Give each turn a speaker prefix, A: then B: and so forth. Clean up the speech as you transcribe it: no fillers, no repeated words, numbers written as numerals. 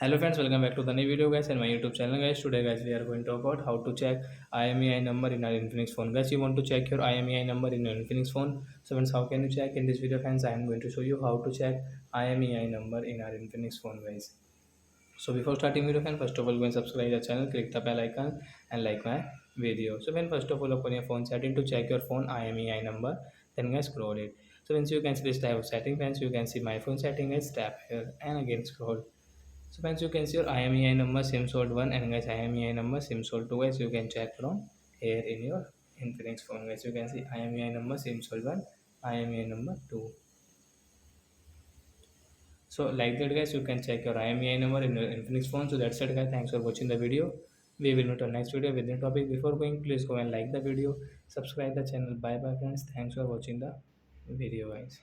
A: Hello friends, welcome back to the new video guys and my YouTube channel guys. Today guys we are going to talk about how to check IMEI number in our Infinix phone. Guys, you want to check your IMEI number in your Infinix phone. So friends, how can you check? In this video friends, I am going to show you how to check IMEI number in our Infinix phone guys. So before starting video friends, first of all go and subscribe the channel, click the bell icon and like my video. So when first of all open your phone setting to check your phone IMEI number, then guys scroll it. So once you can see this type of setting friends, you can see my phone setting guys, tap here and again scroll. So friends, you can see your IMEI number SIM sold 1 and guys IMEI number SIM sold 2 guys. You can check from here in your Infinix phone guys. You can see IMEI number SIM sold 1, IMEI number 2. So like that guys, you can check your IMEI number in your Infinix phone. So that's it guys. Thanks for watching the video. We will meet on next video with the topic. Before going, please go and like the video, subscribe the channel. Bye bye friends. Thanks for watching the video guys.